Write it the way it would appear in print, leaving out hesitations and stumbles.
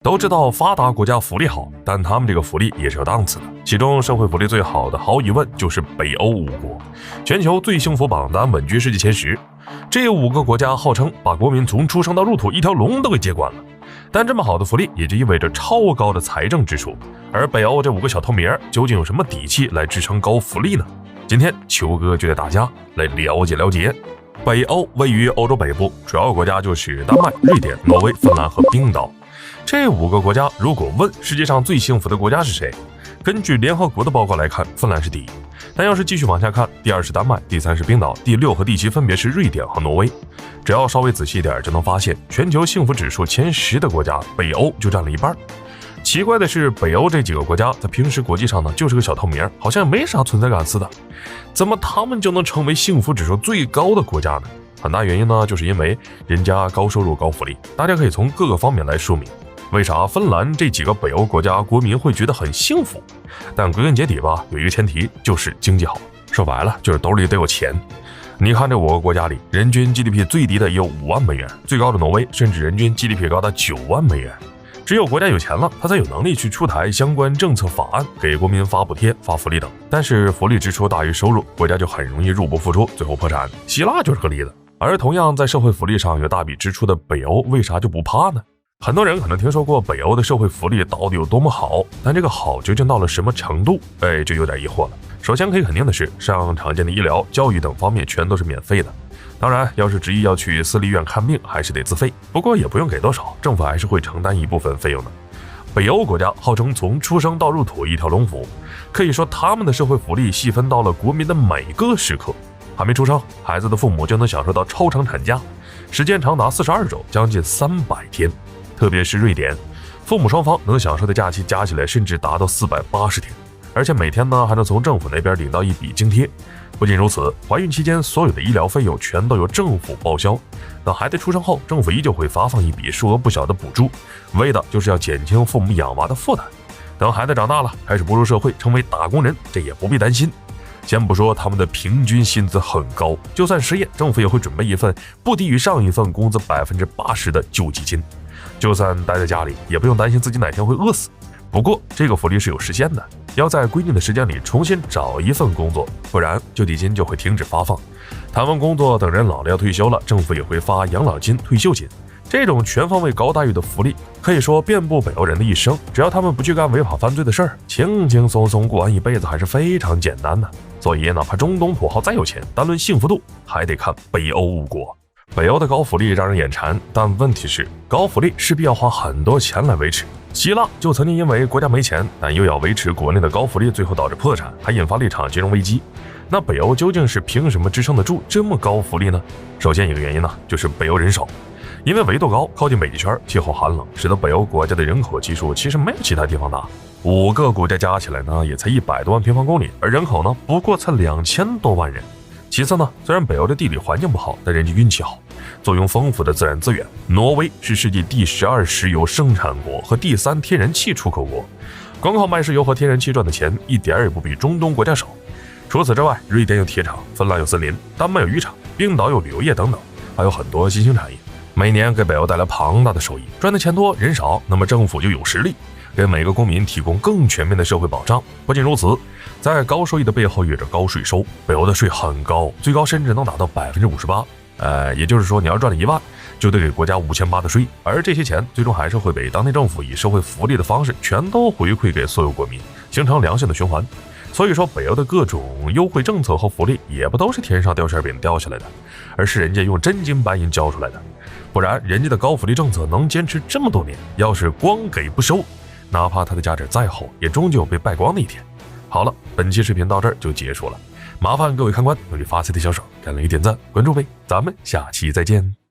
都知道发达国家福利好，但他们这个福利也是有档次的。其中社会福利最好的，毫无疑问就是北欧5国，全球最幸福榜单稳居世界前10。这5个国家号称把国民从出生到入土一条龙都给接管了。但这么好的福利，也就意味着超高的财政支出。而北欧这5个小透明究竟有什么底气来支撑高福利呢？今天球哥就带大家来了解了解。北欧位于欧洲北部，主要国家就是丹麦、瑞典、挪威、芬兰和冰岛。这5个国家如果问世界上最幸福的国家是谁，根据联合国的报告来看，芬兰是第1。但要是继续往下看，第2是丹麦，第3是冰岛，第6和第7分别是瑞典和挪威。只要稍微仔细一点，就能发现全球幸福指数前10的国家，北欧就占了一半。奇怪的是，北欧这几个国家在平时国际上呢，就是个小透明，好像没啥存在感似的。怎么他们就能成为幸福指数最高的国家呢？很大原因呢，就是因为人家高收入高福利。大家可以从各个方面来说明为啥芬兰这几个北欧国家国民会觉得很幸福。但归根结底吧，有一个前提，就是经济好。说白了，就是兜里得有钱。你看这5个国家里，人均 GDP 最低的也有5万美元，最高的挪威甚至人均 GDP 高达9万美元。只有国家有钱了，他才有能力去出台相关政策法案，给国民发补贴、发福利等。但是福利支出大于收入，国家就很容易入不敷出，最后破产。希腊就是个例子。而同样在社会福利上有大笔支出的北欧，为啥就不怕呢？很多人可能听说过北欧的社会福利到底有多么好，但这个好究竟到了什么程度，就有点疑惑了。首先可以肯定的是，上常见的医疗、教育等方面全都是免费的。当然，要是执意要去私立医院看病，还是得自费，不过也不用给多少，政府还是会承担一部分费用的。北欧国家号称从出生到入土一条龙服务，可以说他们的社会福利细分到了国民的每个时刻。还没出生，孩子的父母就能享受到超长产假，时间长达42周，将近300天。特别是瑞典，父母双方能享受的假期加起来甚至达到480天，而且每天呢还能从政府那边领到一笔津贴。不仅如此，怀孕期间所有的医疗费用全都由政府报销。等孩子出生后，政府依旧会发放一笔数额不小的补助，为的就是要减轻父母养娃的负担。等孩子长大了，开始步入社会，成为打工人，这也不必担心。先不说他们的平均薪资很高，就算失业，政府也会准备一份不低于上一份工资80%的救济金。就算待在家里，也不用担心自己哪天会饿死。不过这个福利是有时限的，要在规定的时间里重新找一份工作，不然救济金就会停止发放。谈完工作，等人老了要退休了，政府也会发养老金、退休金。这种全方位高待遇的福利，可以说遍布北欧人的一生。只要他们不去干违法犯罪的事儿，轻轻松松过完一辈子还是非常简单的。所以哪怕中东土豪再有钱，单论幸福度还得看北欧5国。北欧的高福利让人眼馋，但问题是高福利势必要花很多钱来维持。希腊就曾经因为国家没钱，但又要维持国内的高福利，最后导致破产，还引发了一场金融危机。那北欧究竟是凭什么支撑得住这么高福利呢？首先一个原因呢，就是北欧人少。因为纬度高，靠近北极圈，气候寒冷，使得北欧国家的人口基数其实没有其他地方大。5个国家加起来呢，也才100多万平方公里，而人口呢，不过才2000多万人。其次呢，虽然北欧的地理环境不好，但人家运气好，坐拥丰富的自然资源。挪威是世界第12石油生产国和第3天然气出口国，光靠卖石油和天然气赚的钱，一点也不比中东国家少。除此之外，瑞典有铁厂，芬兰有森林，丹麦有渔场，冰岛有旅游业等等，还有很多新兴产业，每年给北欧带来庞大的收益。赚的钱多，人少，那么政府就有实力给每个公民提供更全面的社会保障。不仅如此，在高收益的背后有着高税收，北欧的税很高，最高甚至能达到58%。也就是说，你要赚了1万，就得给国家5800的税，而这些钱最终还是会被当地政府以社会福利的方式全都回馈给所有国民，形成良性的循环。所以说，北欧的各种优惠政策和福利也不都是天上掉馅饼掉下来的，而是人家用真金白银交出来的。不然，人家的高福利政策能坚持这么多年，要是光给不收，哪怕它的价值再厚，也终究有被败光的一天。好了，本期视频到这儿就结束了，麻烦各位看官努力发财的小手，给了一点赞、关注呗，咱们下期再见。